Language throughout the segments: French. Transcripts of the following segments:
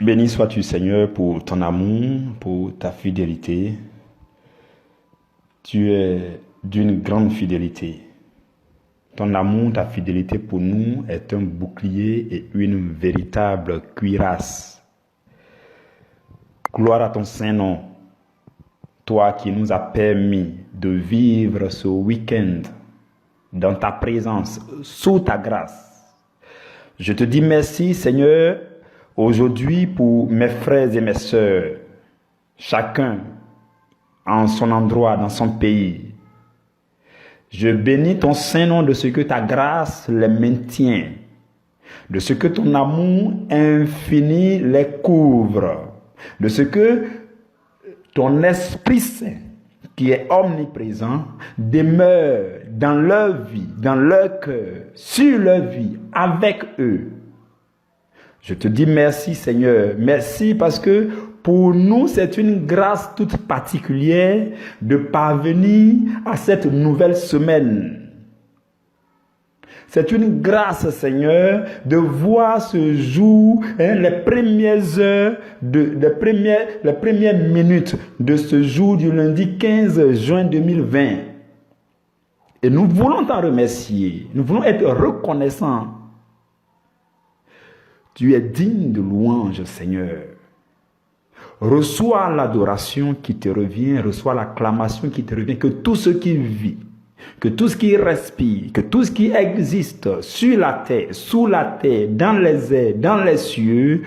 Béni sois-tu, Seigneur, pour ton amour, pour ta fidélité. Tu es d'une grande fidélité. Ton amour, ta fidélité pour nous est un bouclier et une véritable cuirasse. Gloire à ton Saint-Nom, toi qui nous as permis de vivre ce week-end dans ta présence, sous ta grâce. Je te dis merci, Seigneur, aujourd'hui pour mes frères et mes sœurs, chacun en son endroit, dans son pays. Je bénis ton Saint-Nom de ce que ta grâce les maintient, de ce que ton amour infini les couvre, de ce que ton Esprit Saint, qui est omniprésent, demeure dans leur vie, dans leur cœur, sur leur vie, avec eux. Je te dis merci, Seigneur. Merci parce que pour nous, c'est une grâce toute particulière de parvenir à cette nouvelle semaine. C'est une grâce, Seigneur, de voir ce jour, les premières heures, les premières minutes de ce jour du lundi 15 juin 2020. Et nous voulons t'en remercier. Nous voulons être reconnaissants. Tu es digne de louange, Seigneur. Reçois l'adoration qui te revient, reçois l'acclamation qui te revient, que tout ce qui vit, que tout ce qui respire, que tout ce qui existe sur la terre, sous la terre, dans les airs, dans les cieux,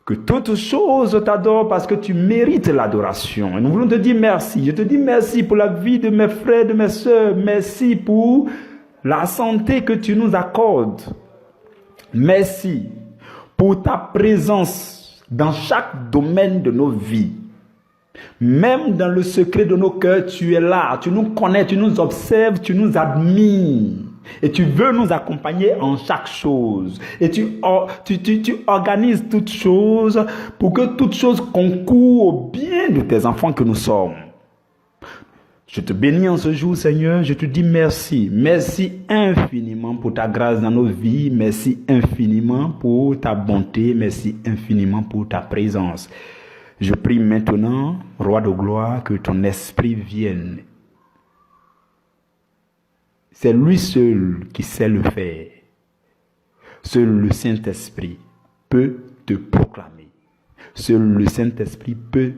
que toutes choses t'adorent parce que tu mérites l'adoration. Et nous voulons te dire merci. Je te dis merci pour la vie de mes frères, de mes sœurs. Merci pour la santé que tu nous accordes. Merci pour ta présence dans chaque domaine de nos vies. Même dans le secret de nos cœurs, tu es là. Tu nous connais, tu nous observes, tu nous admires. Et tu veux nous accompagner en chaque chose. Et tu organises toutes choses pour que toutes choses concourent au bien de tes enfants que nous sommes. Je te bénis en ce jour, Seigneur. Je te dis merci. Merci infiniment pour ta grâce dans nos vies. Merci infiniment pour ta bonté. Merci infiniment pour ta présence. Je prie maintenant, Roi de gloire, que ton esprit vienne. C'est lui seul qui sait le faire. Seul le Saint-Esprit peut te proclamer. Seul le Saint-Esprit peut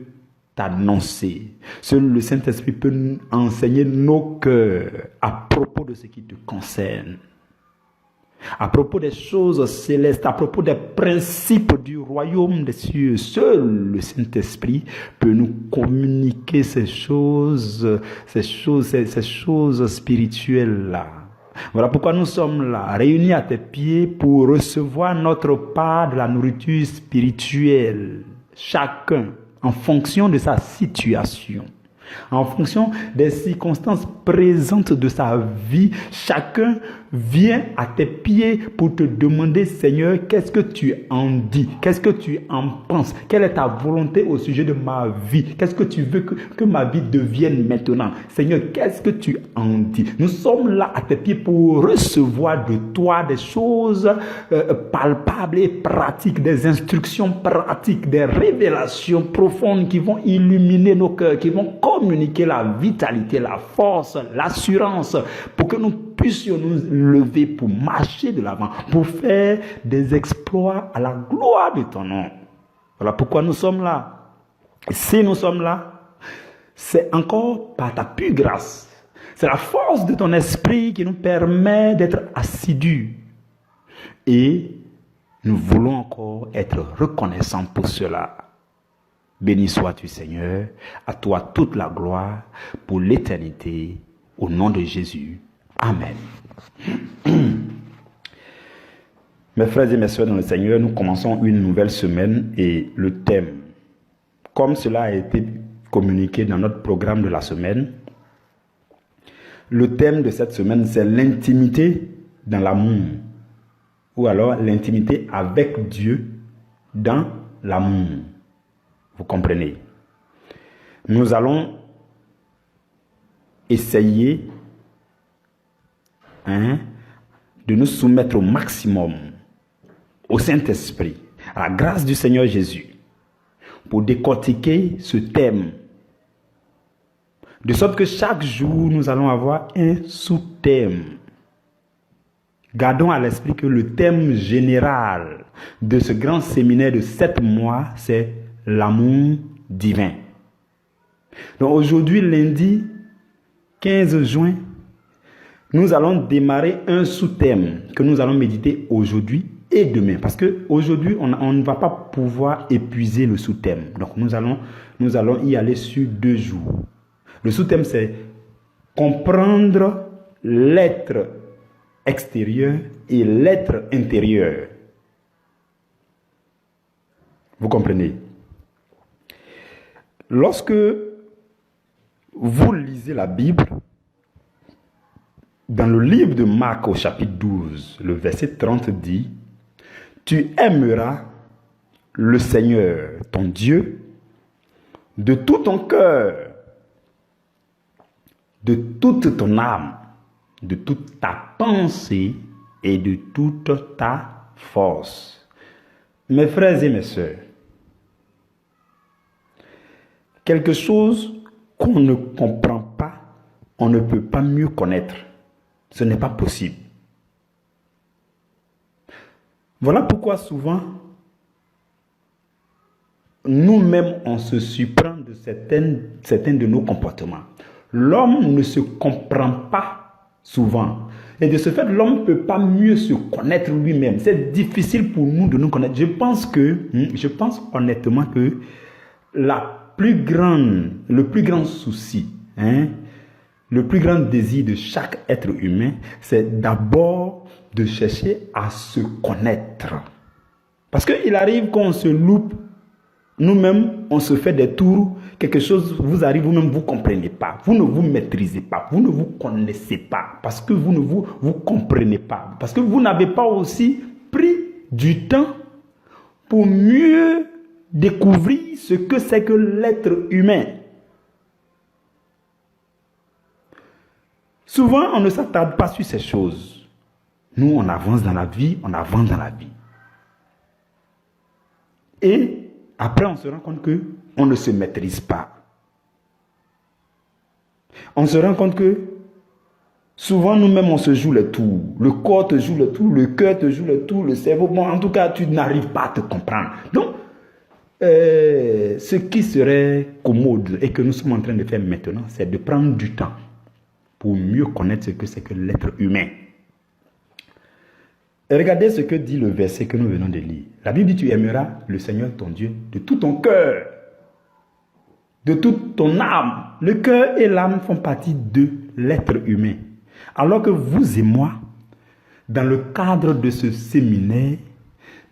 t'annoncer. Seul le Saint-Esprit peut enseigner nos cœurs à propos de ce qui te concerne. À propos des choses célestes, à propos des principes du royaume des cieux, seul le Saint-Esprit peut nous communiquer ces choses spirituelles-là. Voilà pourquoi nous sommes là, réunis à tes pieds pour recevoir notre part de la nourriture spirituelle. Chacun en fonction de sa situation. En fonction des circonstances présentes de sa vie, chacun vient à tes pieds pour te demander, Seigneur, qu'est-ce que tu en dis? Qu'est-ce que tu en penses? Quelle est ta volonté au sujet de ma vie? Qu'est-ce que tu veux que ma vie devienne maintenant? Seigneur, qu'est-ce que tu en dis? Nous sommes là à tes pieds pour recevoir de toi des choses palpables et pratiques, des instructions pratiques, des révélations profondes qui vont illuminer nos cœurs, qui vont communiquer la vitalité, la force, l'assurance, pour que nous puissions nous lever pour marcher de l'avant, pour faire des exploits à la gloire de ton nom. Voilà pourquoi nous sommes là. Et si nous sommes là, c'est encore par ta pure grâce. C'est la force de ton esprit qui nous permet d'être assidus. Et nous voulons encore être reconnaissants pour cela. Béni sois-tu, Seigneur, à toi toute la gloire pour l'éternité, au nom de Jésus. Amen. Mes frères et mes sœurs dans le Seigneur, nous commençons une nouvelle semaine et le thème, comme cela a été communiqué dans notre programme de la semaine, le thème de cette semaine, c'est l'intimité dans l'amour, ou alors l'intimité avec Dieu dans l'amour. Vous comprenez? Nous allons essayer de nous soumettre au maximum au Saint-Esprit, à la grâce du Seigneur Jésus, pour décortiquer ce thème. De sorte que chaque jour, nous allons avoir un sous-thème. Gardons à l'esprit que le thème général de ce grand séminaire de 7 mois, c'est l'amour divin. Donc aujourd'hui, lundi 15 juin, nous allons démarrer un sous-thème que nous allons méditer aujourd'hui et demain. Parce qu'aujourd'hui, on ne va pas pouvoir épuiser le sous-thème. Donc nous allons y aller sur 2 jours. Le sous-thème, c'est comprendre l'être extérieur et l'être intérieur. Vous comprenez? Lorsque vous lisez la Bible, dans le livre de Marc au chapitre 12, le verset 30 dit « Tu aimeras le Seigneur, ton Dieu, de tout ton cœur, de toute ton âme, de toute ta pensée et de toute ta force. » Mes frères et mes sœurs, quelque chose qu'on ne comprend pas, on ne peut pas mieux connaître. Ce n'est pas possible. Voilà pourquoi souvent, nous-mêmes, on se surprend de certains de nos comportements. L'homme ne se comprend pas souvent. Et de ce fait, l'homme ne peut pas mieux se connaître lui-même. C'est difficile pour nous de nous connaître. Je pense honnêtement que le plus grand souci, le plus grand désir de chaque être humain, c'est d'abord de chercher à se connaître. Parce qu'il arrive qu'on se loupe, nous-mêmes, on se fait des tours, quelque chose vous arrive, vous-même, vous ne comprenez pas. Vous ne vous maîtrisez pas, vous ne vous connaissez pas, parce que vous ne vous comprenez pas. Parce que vous n'avez pas aussi pris du temps pour mieux découvrir ce que c'est que l'être humain. Souvent, on ne s'attarde pas sur ces choses. Nous, on avance dans la vie, Et après, on se rend compte qu'on ne se maîtrise pas. On se rend compte que souvent, nous-mêmes, on se joue le tour. Le corps te joue le tour, le cœur te joue le tour, le cerveau. Bon, en tout cas, tu n'arrives pas à te comprendre. Donc, ce qui serait commode et que nous sommes en train de faire maintenant, c'est de prendre du temps pour mieux connaître ce que c'est que l'être humain. Et regardez ce que dit le verset que nous venons de lire. La Bible dit, tu aimeras le Seigneur ton Dieu de tout ton cœur, de toute ton âme. Le cœur et l'âme font partie de l'être humain. Alors que vous et moi, dans le cadre de ce séminaire,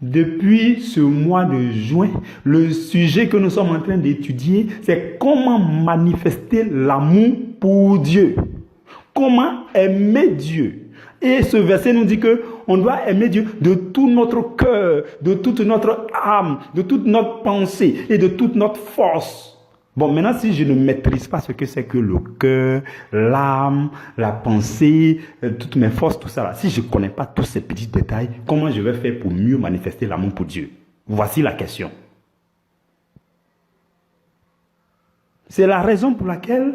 depuis ce mois de juin, le sujet que nous sommes en train d'étudier, c'est comment manifester l'amour pour Dieu. Comment aimer Dieu. Et ce verset nous dit qu'on doit aimer Dieu de tout notre cœur, de toute notre âme, de toute notre pensée et de toute notre force. Bon, maintenant, si je ne maîtrise pas ce que c'est que le cœur, l'âme, la pensée, toutes mes forces, tout ça là, si je ne connais pas tous ces petits détails, comment je vais faire pour mieux manifester l'amour pour Dieu? Voici la question. C'est la raison pour laquelle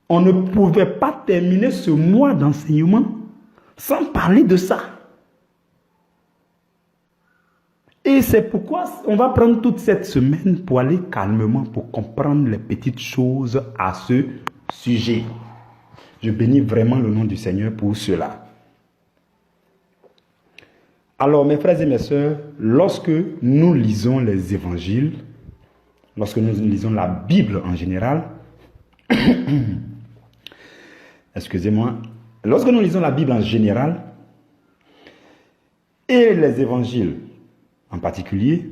on ne pouvait pas terminer ce mois d'enseignement sans parler de ça. Et c'est pourquoi on va prendre toute cette semaine pour aller calmement, pour comprendre les petites choses à ce sujet. Je bénis vraiment le nom du Seigneur pour cela. Alors, mes frères et mes sœurs, lorsque nous lisons les évangiles, lorsque nous lisons la Bible en général, excusez-moi, lorsque nous lisons la Bible en général et les évangiles en particulier,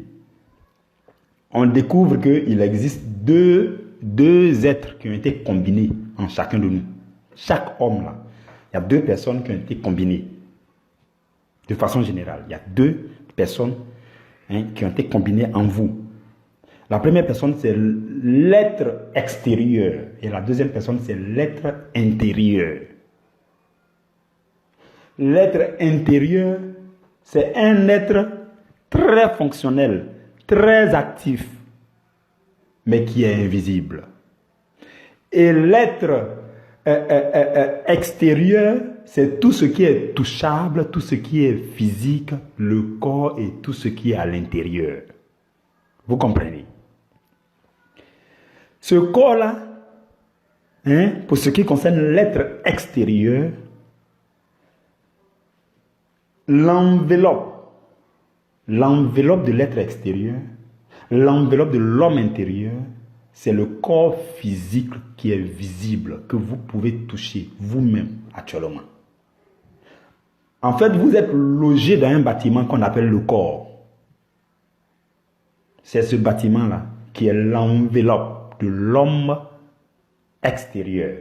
on découvre qu'il existe deux êtres qui ont été combinés en chacun de nous. Chaque homme là, il y a 2 personnes qui ont été combinées. De façon générale, il y a 2 personnes qui ont été combinées en vous. La première personne, c'est l'être extérieur. Et la deuxième personne, c'est l'être intérieur. L'être intérieur, c'est un être très fonctionnel, très actif, mais qui est invisible. Et l'être extérieur, c'est tout ce qui est touchable, tout ce qui est physique, le corps et tout ce qui est à l'intérieur. Vous comprenez? Ce corps-là, pour ce qui concerne l'être extérieur, l'enveloppe de l'être extérieur, l'enveloppe de l'homme intérieur, c'est le corps physique qui est visible, que vous pouvez toucher vous-même actuellement. En fait, vous êtes logé dans un bâtiment qu'on appelle le corps. C'est ce bâtiment-là qui est l'enveloppe de l'homme extérieur.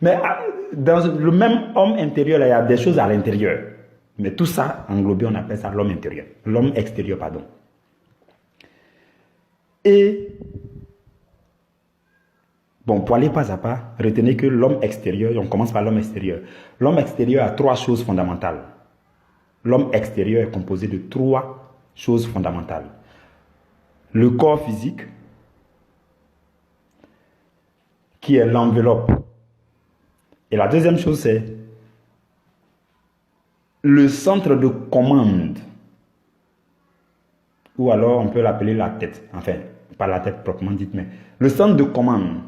Mais dans le même homme intérieur, il y a des choses à l'intérieur. Mais tout ça, englobé, on appelle ça l'homme intérieur. L'homme extérieur, pardon. Et, bon, pour aller pas à pas, retenez que l'homme extérieur, on commence par l'homme extérieur. L'homme extérieur a 3 choses fondamentales. L'homme extérieur est composé de 3 choses fondamentales. Le corps physique, qui est l'enveloppe. Et la deuxième chose, c'est le centre de commande. Ou alors on peut l'appeler la tête. Enfin, pas la tête proprement dite, mais le centre de commande,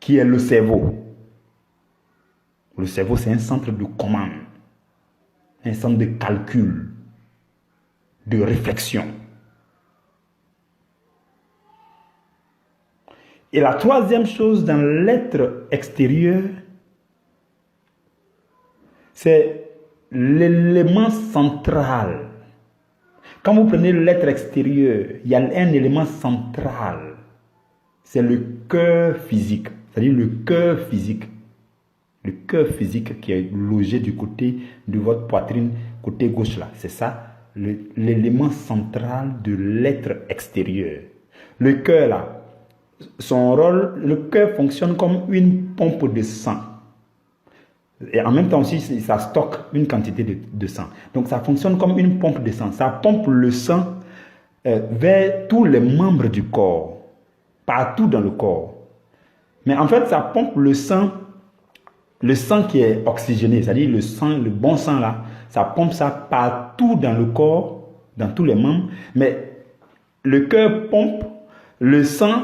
qui est le cerveau. Le cerveau, c'est un centre de commande, un centre de calcul, de réflexion. Et la troisième chose dans l'être extérieur, c'est l'élément central. Quand vous prenez l'être extérieur, il y a un élément central. C'est le cœur physique. C'est-à-dire le cœur physique. Le cœur physique qui est logé du côté de votre poitrine, côté gauche là. C'est ça, l'élément central de l'être extérieur. Le cœur là, son rôle, le cœur fonctionne comme une pompe de sang. Et en même temps aussi, ça stocke une quantité de sang. Donc ça fonctionne comme une pompe de sang. Ça pompe le sang vers tous les membres du corps, partout dans le corps. Mais en fait, ça pompe le sang qui est oxygéné, c'est-à-dire le sang, le bon sang là, ça pompe ça partout dans le corps, dans tous les membres. Mais le cœur pompe le sang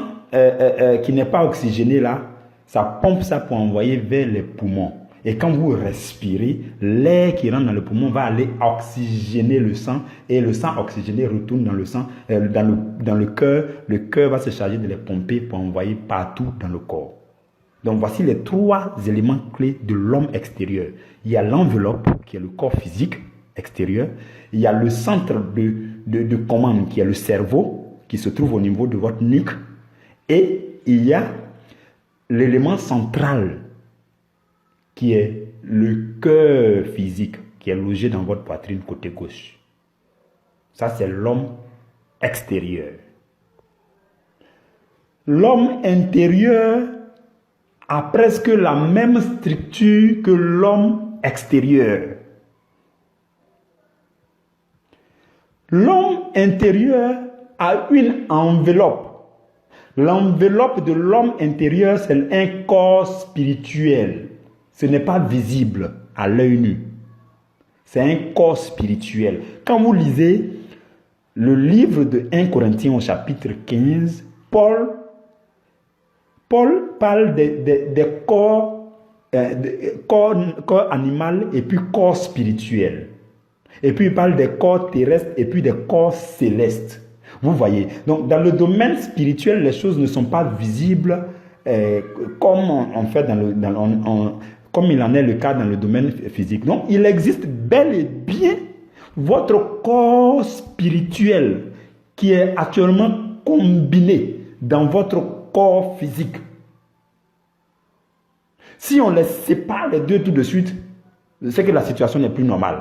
qui n'est pas oxygéné là, ça pompe ça pour envoyer vers les poumons. Et quand vous respirez, l'air qui rentre dans le poumon va aller oxygéner le sang et le sang oxygéné retourne dans le sang, dans le cœur. Le cœur va se charger de les pomper pour envoyer partout dans le corps. Donc voici les 3 éléments clés de l'homme extérieur. Il y a l'enveloppe qui est le corps physique extérieur. Il y a le centre de commande qui est le cerveau qui se trouve au niveau de votre nuque. Et il y a l'élément central qui est le cœur physique qui est logé dans votre poitrine côté gauche. Ça, c'est l'homme extérieur. L'homme intérieur a presque la même structure que l'homme extérieur. L'homme intérieur a une enveloppe. L'enveloppe de l'homme intérieur, c'est un corps spirituel. Ce n'est pas visible à l'œil nu. C'est un corps spirituel. Quand vous lisez le livre de 1 Corinthiens au chapitre 15, Paul parle des corps, corps animal et puis corps spirituel. Et puis il parle des corps terrestres et puis des corps célestes. Vous voyez. Donc dans le domaine spirituel, les choses ne sont pas visibles comme en fait comme il en est le cas dans le domaine physique. Donc, il existe bel et bien votre corps spirituel qui est actuellement combiné dans votre corps physique. Si on les sépare les deux tout de suite, c'est que la situation n'est plus normale.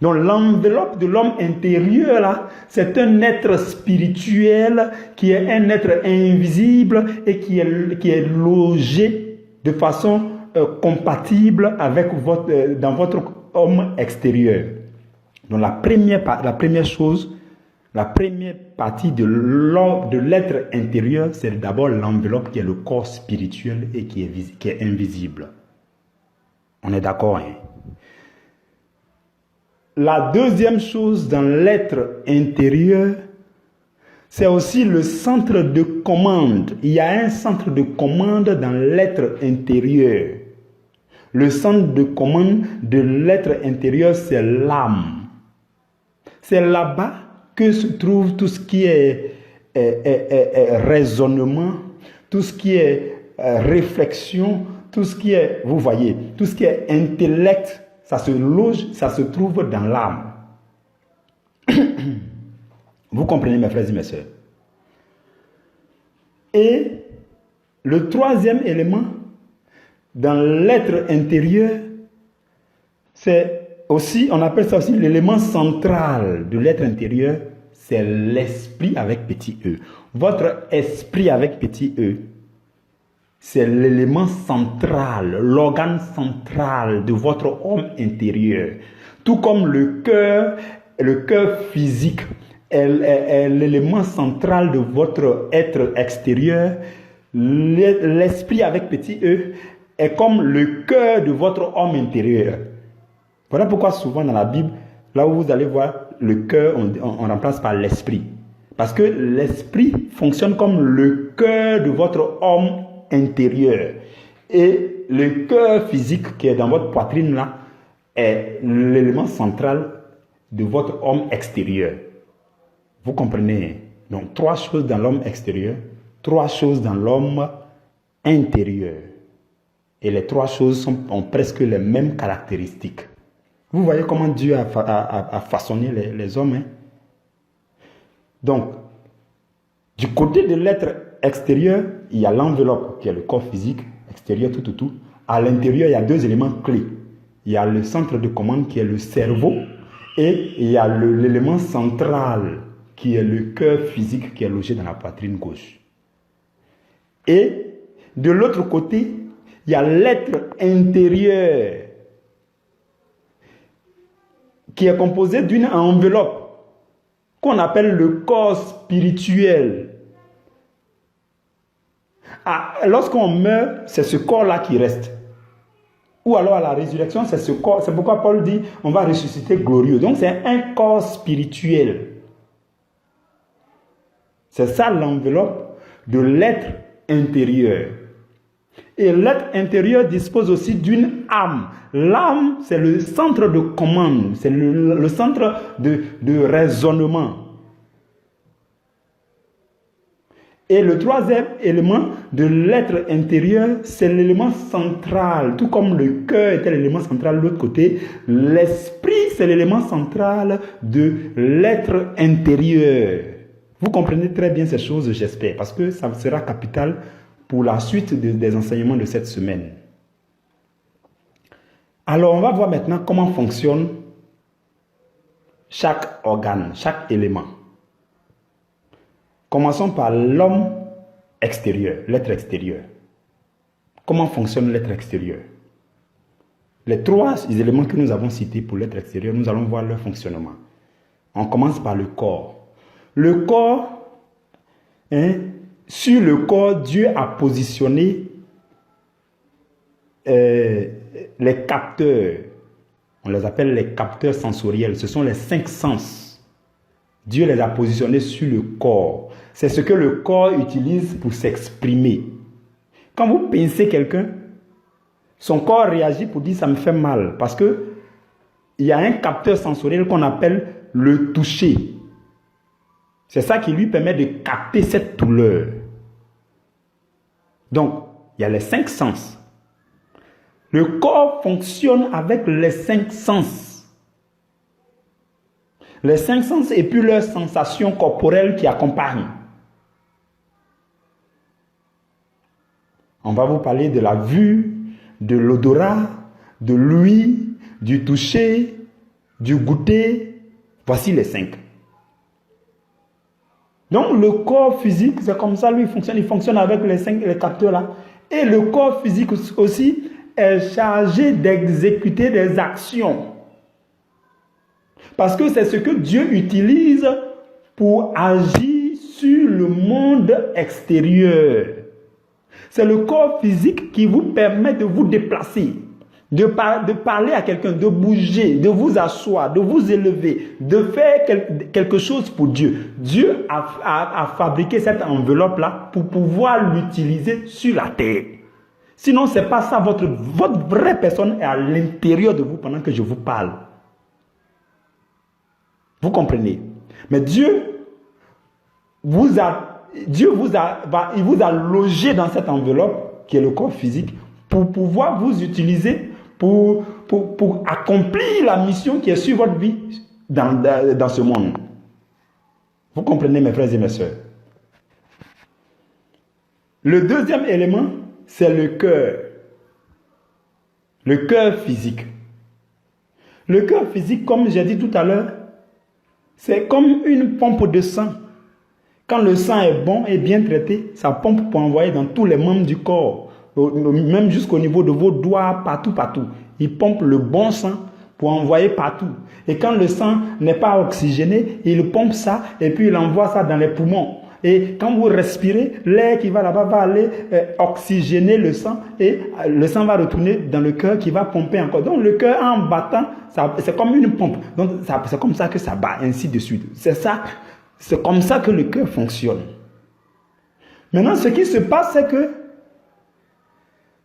Donc, l'enveloppe de l'homme intérieur, là, c'est un être spirituel qui est un être invisible et qui est logé de façon compatible avec dans votre homme extérieur. Donc la première chose, la première partie de l'être intérieur, c'est d'abord l'enveloppe qui est le corps spirituel et qui est invisible. On est d'accord, hein? La deuxième chose dans l'être intérieur, c'est aussi le centre de commande. Il y a un centre de commande dans l'être intérieur. Le centre de commande de l'être intérieur, c'est l'âme. C'est là-bas que se trouve tout ce qui est raisonnement, tout ce qui est réflexion, tout ce qui est, vous voyez, tout ce qui est intellect, ça se loge, ça se trouve dans l'âme. Vous comprenez, mes frères et mes sœurs? Et le troisième élément dans l'être intérieur, c'est aussi, on appelle ça aussi l'élément central de l'être intérieur, c'est l'esprit avec petit e. Votre esprit avec petit e, c'est l'élément central, l'organe central de votre homme intérieur. Tout comme le cœur physique est l'élément central de votre être extérieur, l'esprit avec petit e est comme le cœur de votre homme intérieur. Voilà pourquoi souvent dans la Bible, là où vous allez voir le cœur, on remplace par l'esprit. Parce que l'esprit fonctionne comme le cœur de votre homme intérieur. Et le cœur physique qui est dans votre poitrine là est l'élément central de votre homme extérieur. Vous comprenez? Donc 3 choses dans l'homme extérieur, 3 choses dans l'homme intérieur. Et les 3 choses ont presque les mêmes caractéristiques. Vous voyez comment Dieu a façonné les hommes, hein? Donc, du côté de l'être extérieur, il y a l'enveloppe qui est le corps physique, extérieur, tout. À l'intérieur, il y a 2 éléments clés. Il y a le centre de commande qui est le cerveau et il y a l'élément central qui est le cœur physique qui est logé dans la poitrine gauche. Et de l'autre côté, il y a l'être intérieur qui est composé d'une enveloppe qu'on appelle le corps spirituel. Lorsqu'on meurt, c'est ce corps-là qui reste. Ou alors à la résurrection, c'est ce corps. C'est pourquoi Paul dit, on va ressusciter glorieux. Donc c'est un corps spirituel. C'est ça l'enveloppe de l'être intérieur. Et l'être intérieur dispose aussi d'une âme. L'âme, c'est le centre de commande, c'est le centre de raisonnement. Et le troisième élément de l'être intérieur, c'est l'élément central. Tout comme le cœur était l'élément central de l'autre côté, l'esprit, c'est l'élément central de l'être intérieur. Vous comprenez très bien ces choses, j'espère, parce que ça sera capital pour la suite des enseignements de cette semaine. Alors, on va voir maintenant comment fonctionne chaque organe, chaque élément. Commençons par l'homme extérieur, l'être extérieur. Comment fonctionne l'être extérieur? Les 3 éléments que nous avons cités pour l'être extérieur, nous allons voir leur fonctionnement. On commence par le corps. Le corps, sur le corps, Dieu a positionné les capteurs. On les appelle les capteurs sensoriels. Ce sont les 5 sens. Dieu les a positionnés sur le corps. C'est ce que le corps utilise pour s'exprimer. Quand vous pincez quelqu'un, son corps réagit pour dire « ça me fait mal » parce que il y a un capteur sensoriel qu'on appelle le toucher. C'est ça qui lui permet de capter cette douleur. Donc, il y a les 5 sens. Le corps fonctionne avec les 5 sens. Les 5 sens et puis leurs sensations corporelles qui accompagnent. On va vous parler de la vue, de l'odorat, de l'ouïe, du toucher, du goûter. Voici les 5. Donc le corps physique, c'est comme ça, lui, il fonctionne avec les capteurs là. Et le corps physique aussi est chargé d'exécuter des actions. Parce que c'est ce que Dieu utilise pour agir sur le monde extérieur. C'est le corps physique qui vous permet de vous déplacer, de parler à quelqu'un, de bouger, de vous asseoir, de vous élever, de faire quelque chose pour Dieu. Dieu a fabriqué cette enveloppe-là pour pouvoir l'utiliser sur la terre. Sinon, ce n'est pas ça. Votre vraie personne est à l'intérieur de vous pendant que je vous parle. Vous comprenez? Mais Dieu vous a logé dans cette enveloppe qui est le corps physique pour pouvoir vous utiliser pour accomplir la mission qui est sur votre vie dans ce monde. Vous comprenez, mes frères et mes sœurs? Le deuxième élément, c'est le cœur. Le cœur physique. Le cœur physique, comme j'ai dit tout à l'heure, c'est comme une pompe de sang. Quand le sang est bon et bien traité, ça pompe pour envoyer dans tous les membres du corps, même jusqu'au niveau de vos doigts, partout. Il pompe le bon sang pour envoyer partout. Et quand le sang n'est pas oxygéné, il pompe ça et puis il envoie ça dans les poumons. Et quand vous respirez, l'air qui va là-bas va aller oxygéner le sang et le sang va retourner dans le cœur qui va pomper encore. Donc le cœur en battant, c'est comme une pompe. Donc c'est comme ça que ça bat, ainsi de suite. C'est comme ça que le cœur fonctionne. Maintenant, ce qui se passe, c'est que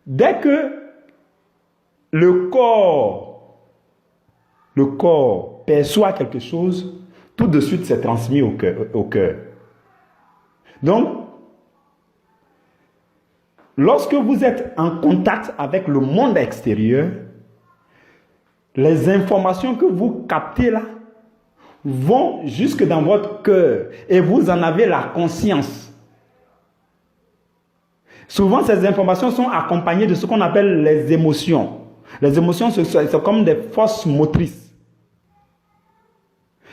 dès que le corps perçoit quelque chose, tout de suite c'est transmis au cœur. Donc, lorsque vous êtes en contact avec le monde extérieur, les informations que vous captez là vont jusque dans votre cœur et vous en avez la conscience. Souvent, ces informations sont accompagnées de ce qu'on appelle les émotions. Les émotions, c'est comme des forces motrices.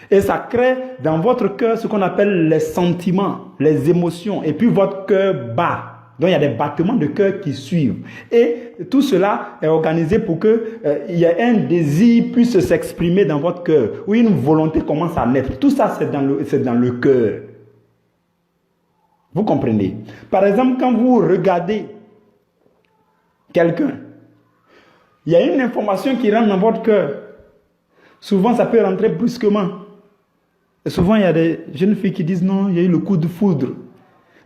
Et ça crée dans votre cœur ce qu'on appelle les sentiments, les émotions. Et puis votre cœur bat. Donc il y a des battements de cœur qui suivent. Et tout cela est organisé pour qu'il y ait un désir puisse s'exprimer dans votre cœur. Ou une volonté commence à naître. Tout ça, c'est dans le cœur. Vous comprenez? Par exemple, quand vous regardez quelqu'un, il y a une information qui rentre dans votre cœur. Souvent, ça peut rentrer brusquement. Et souvent, il y a des jeunes filles qui disent non, il y a eu le coup de foudre.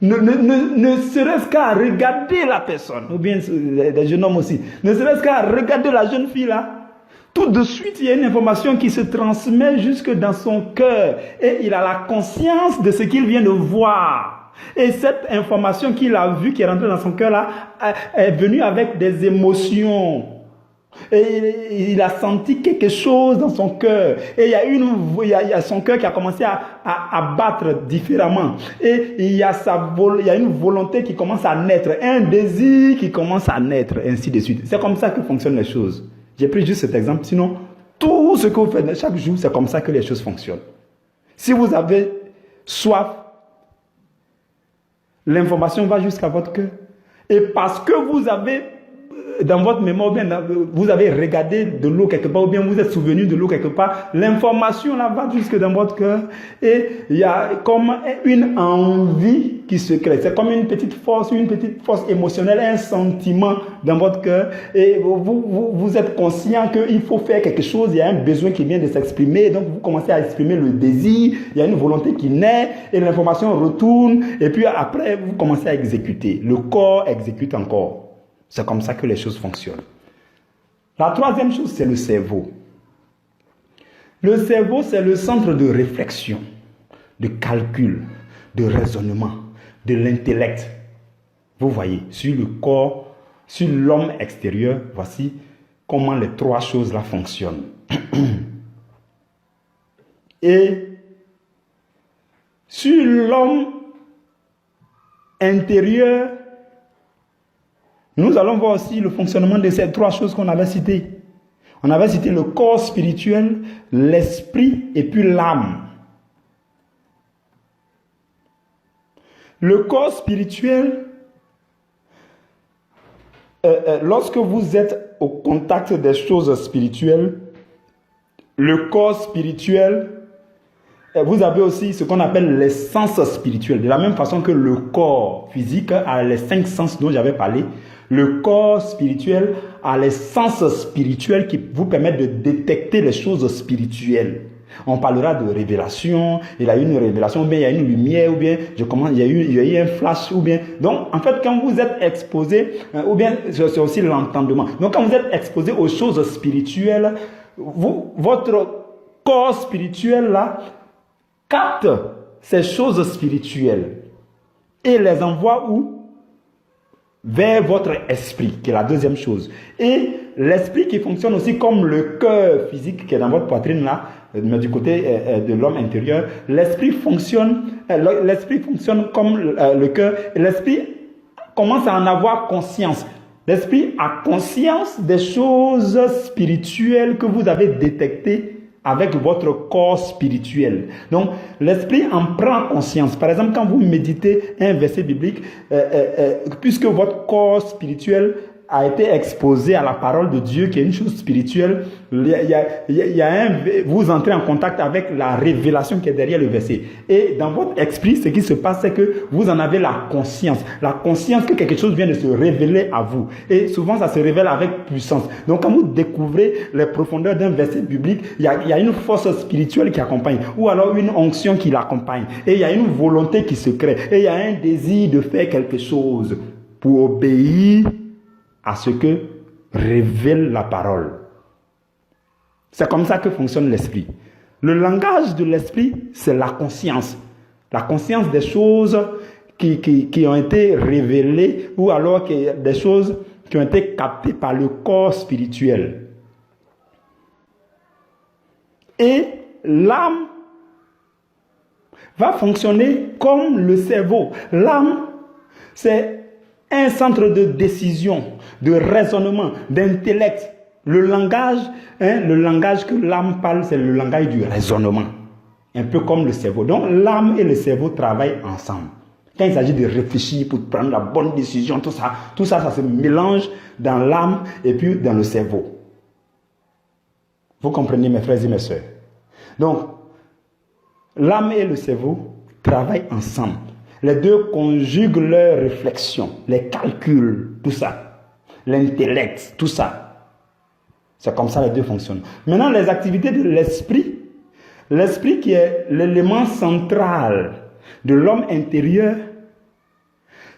Ne serait-ce qu'à regarder la personne, ou bien des jeunes hommes aussi, ne serait-ce qu'à regarder la jeune fille là, tout de suite, il y a une information qui se transmet jusque dans son cœur. Et il a la conscience de ce qu'il vient de voir. Et cette information qu'il a vue, qui est rentrée dans son cœur là, est venue avec des émotions. Et il a senti quelque chose dans son cœur. Et il y a son cœur qui a commencé à battre différemment. Et il y a une volonté qui commence à naître. Un désir qui commence à naître, ainsi de suite. C'est comme ça que fonctionnent les choses. J'ai pris juste cet exemple. Sinon, tout ce que vous faites chaque jour, c'est comme ça que les choses fonctionnent. Si vous avez soif, l'information va jusqu'à votre cœur. Et parce que vous avez dans votre mémoire, bien, vous avez regardé de l'eau quelque part, ou bien vous êtes souvenu de l'eau quelque part, l'information là va jusque dans votre cœur, et il y a comme une envie qui se crée. C'est comme une petite force émotionnelle, un sentiment dans votre cœur, et vous êtes conscient qu'il faut faire quelque chose, il y a un besoin qui vient de s'exprimer, donc vous commencez à exprimer le désir, il y a une volonté qui naît, et l'information retourne, et puis après vous commencez à exécuter. Le corps exécute encore. C'est comme ça que les choses fonctionnent. La troisième chose, c'est le cerveau. Le cerveau, c'est le centre de réflexion, de calcul, de raisonnement, de l'intellect. Vous voyez, sur le corps, sur l'homme extérieur, voici comment les trois choses-là fonctionnent. Et sur l'homme intérieur, nous allons voir aussi le fonctionnement de ces trois choses qu'on avait citées. On avait cité le corps spirituel, l'esprit et puis l'âme. Le corps spirituel, lorsque vous êtes au contact des choses spirituelles, le corps spirituel, vous avez aussi ce qu'on appelle les sens spirituels. De la même façon que le corps physique a les 5 sens dont j'avais parlé, le corps spirituel a les sens spirituels qui vous permettent de détecter les choses spirituelles. On parlera de révélation, il y a eu une révélation, ou bien il y a une lumière, ou bien il y a eu un flash, ou bien... Donc, en fait, quand vous êtes exposé, ou bien c'est aussi l'entendement. Donc, quand vous êtes exposé aux choses spirituelles, votre corps spirituel, là, capte ces choses spirituelles et les envoie où? Vers votre esprit, qui est la deuxième chose. Et l'esprit qui fonctionne aussi comme le cœur physique qui est dans votre poitrine là, mais du côté de l'homme intérieur, l'esprit fonctionne comme le cœur, et l'esprit commence à en avoir conscience. L'esprit a conscience des choses spirituelles que vous avez détectées avec votre corps spirituel. Donc, l'esprit en prend conscience. Par exemple, quand vous méditez un verset biblique, puisque votre corps spirituel a été exposé à la parole de Dieu, qui est une chose spirituelle, vous entrez en contact avec la révélation qui est derrière le verset. Et dans votre esprit, ce qui se passe, c'est que vous en avez la conscience que quelque chose vient de se révéler à vous. Et souvent, ça se révèle avec puissance. Donc, quand vous découvrez les profondeurs d'un verset biblique, il y a une force spirituelle qui accompagne, ou alors une onction qui l'accompagne. Et il y a une volonté qui se crée. Et il y a un désir de faire quelque chose pour obéir à ce que révèle la parole. C'est comme ça que fonctionne l'esprit. Le langage de l'esprit, c'est la conscience. La conscience des choses qui ont été révélées ou alors des choses qui ont été captées par le corps spirituel. Et l'âme va fonctionner comme le cerveau. L'âme, c'est un centre de décision, de raisonnement, d'intellect. Le langage que l'âme parle, c'est le langage du raisonnement. Un peu comme le cerveau. Donc l'âme et le cerveau travaillent ensemble. Quand il s'agit de réfléchir pour prendre la bonne décision, tout ça se mélange dans l'âme et puis dans le cerveau. Vous comprenez, mes frères et mes sœurs? Donc, l'âme et le cerveau travaillent ensemble. Les deux conjuguent leurs réflexions, les calculs, tout ça. L'intellect, tout ça. C'est comme ça les deux fonctionnent. Maintenant, les activités de l'esprit. L'esprit qui est l'élément central de l'homme intérieur.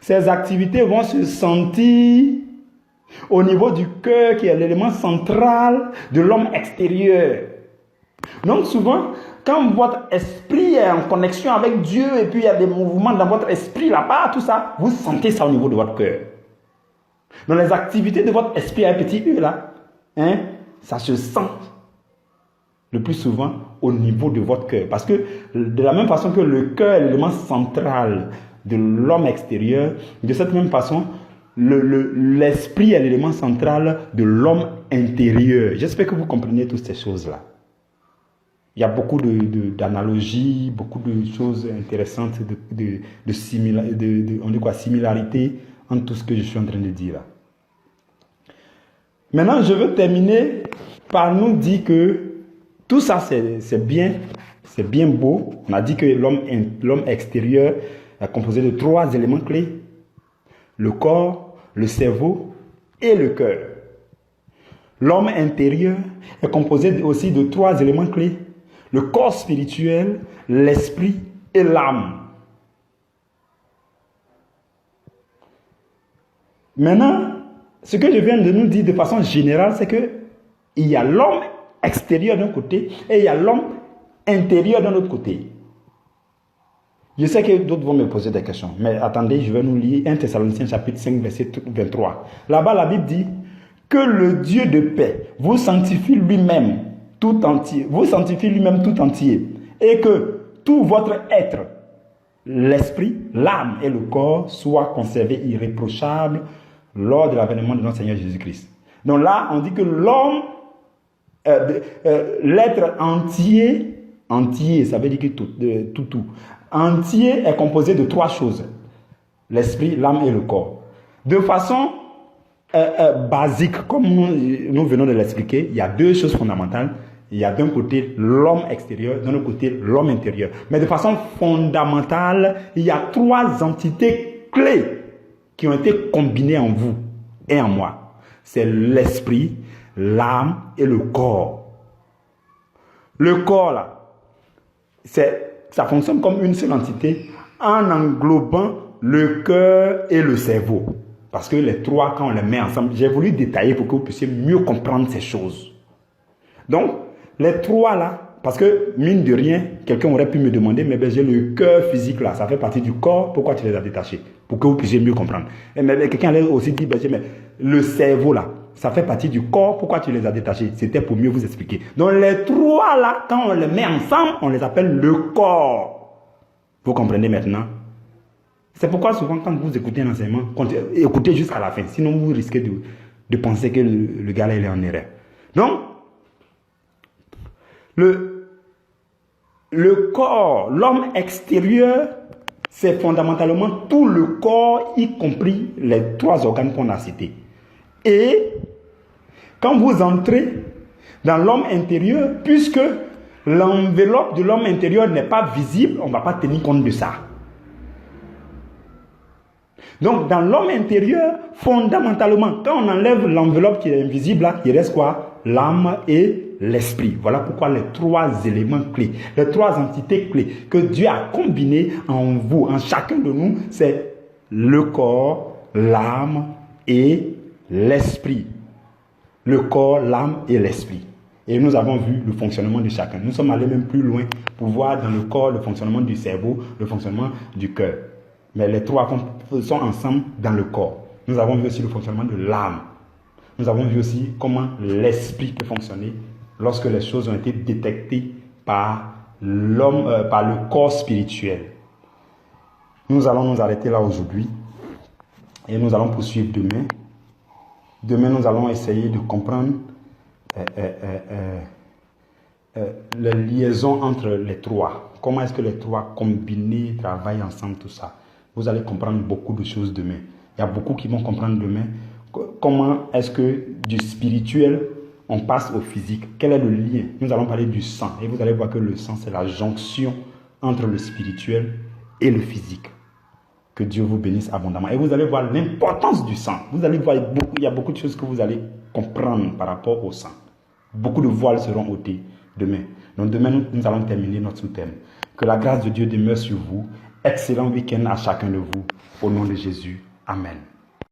Ces activités vont se sentir au niveau du cœur qui est l'élément central de l'homme extérieur. Donc souvent, quand votre esprit est en connexion avec Dieu et puis il y a des mouvements dans votre esprit là-bas, tout ça, vous sentez ça au niveau de votre cœur. Dans les activités de votre esprit, un petit E là, ça se sent le plus souvent au niveau de votre cœur. Parce que de la même façon que le cœur est l'élément central de l'homme extérieur, de cette même façon, l'esprit est l'élément central de l'homme intérieur. J'espère que vous comprenez toutes ces choses-là. Il y a beaucoup d'analogies, beaucoup de choses intéressantes, similarités entre tout ce que je suis en train de dire là. Maintenant, je veux terminer par nous dire que tout ça, c'est bien beau. On a dit que l'homme extérieur est composé de 3 éléments clés. Le corps, le cerveau et le cœur. L'homme intérieur est composé aussi de 3 éléments clés. Le corps spirituel, l'esprit et l'âme. Maintenant, ce que je viens de nous dire de façon générale, c'est que il y a l'homme extérieur d'un côté et il y a l'homme intérieur d'un autre côté. Je sais que d'autres vont me poser des questions, mais attendez, je vais nous lire 1 Thessaloniciens chapitre 5, verset 23. Là-bas, la Bible dit que le Dieu de paix vous sanctifie lui-même tout entier, et que tout votre être, l'esprit, l'âme et le corps soient conservés irréprochables lors de l'avènement de notre Seigneur Jésus-Christ. Donc là, on dit que l'homme, l'être entier, ça veut dire que tout, entier est composé de 3 choses. L'esprit, l'âme et le corps. De façon basique, comme nous venons de l'expliquer, il y a 2 choses fondamentales. il y a d'un côté l'homme extérieur, d'un autre côté l'homme intérieur. Mais de façon fondamentale, il y a 3 entités clés qui ont été combinées en vous et en moi. C'est l'esprit, l'âme et le corps. Le corps, là, ça fonctionne comme une seule entité en englobant le cœur et le cerveau. Parce que les 3, quand on les met ensemble, j'ai voulu détailler pour que vous puissiez mieux comprendre ces choses. Donc, les 3 là, parce que mine de rien, quelqu'un aurait pu me demander, mais ben, j'ai le cœur physique là, ça fait partie du corps, pourquoi tu les as détachés? Pour que vous puissiez mieux comprendre. Mais quelqu'un allait aussi dire, ben, mais le cerveau là, ça fait partie du corps, pourquoi tu les as détachés? C'était pour mieux vous expliquer. Donc les 3 là, quand on les met ensemble, on les appelle le corps. Vous comprenez maintenant? C'est pourquoi souvent quand vous écoutez un enseignement, écoutez jusqu'à la fin, sinon vous risquez de penser que le gars là il est en erreur. Donc, le corps, l'homme extérieur, c'est fondamentalement tout le corps, y compris les 3 organes qu'on a cités. Et quand vous entrez dans l'homme intérieur, puisque l'enveloppe de l'homme intérieur n'est pas visible, on ne va pas tenir compte de ça. Donc, dans l'homme intérieur, fondamentalement, quand on enlève l'enveloppe qui est invisible, là, il reste quoi? L'âme et l'esprit. Voilà pourquoi les 3 éléments clés, les 3 entités clés que Dieu a combinées en vous, en chacun de nous, c'est le corps, l'âme et l'esprit. Le corps, l'âme et l'esprit. Et nous avons vu le fonctionnement de chacun. Nous sommes allés même plus loin pour voir dans le corps le fonctionnement du cerveau, le fonctionnement du cœur. Mais les 3 sont ensemble dans le corps. Nous avons vu aussi le fonctionnement de l'âme. Nous avons vu aussi comment l'esprit peut fonctionner lorsque les choses ont été détectées par l'homme, par le corps spirituel. Nous allons nous arrêter là aujourd'hui et nous allons poursuivre demain. Demain, nous allons essayer de comprendre la liaison entre les 3. Comment est-ce que les 3 combinés travaillent ensemble, tout ça. Vous allez comprendre beaucoup de choses demain. Il y a beaucoup qui vont comprendre demain comment est-ce que du spirituel, on passe au physique. Quel est le lien? Nous allons parler du sang. Et vous allez voir que le sang, c'est la jonction entre le spirituel et le physique. Que Dieu vous bénisse abondamment. Et vous allez voir l'importance du sang. Vous allez voir, il y a beaucoup de choses que vous allez comprendre par rapport au sang. Beaucoup de voiles seront ôtés demain. Donc demain, nous allons terminer notre sous-thème. Que la grâce de Dieu demeure sur vous. Excellent week-end à chacun de vous. Au nom de Jésus. Amen.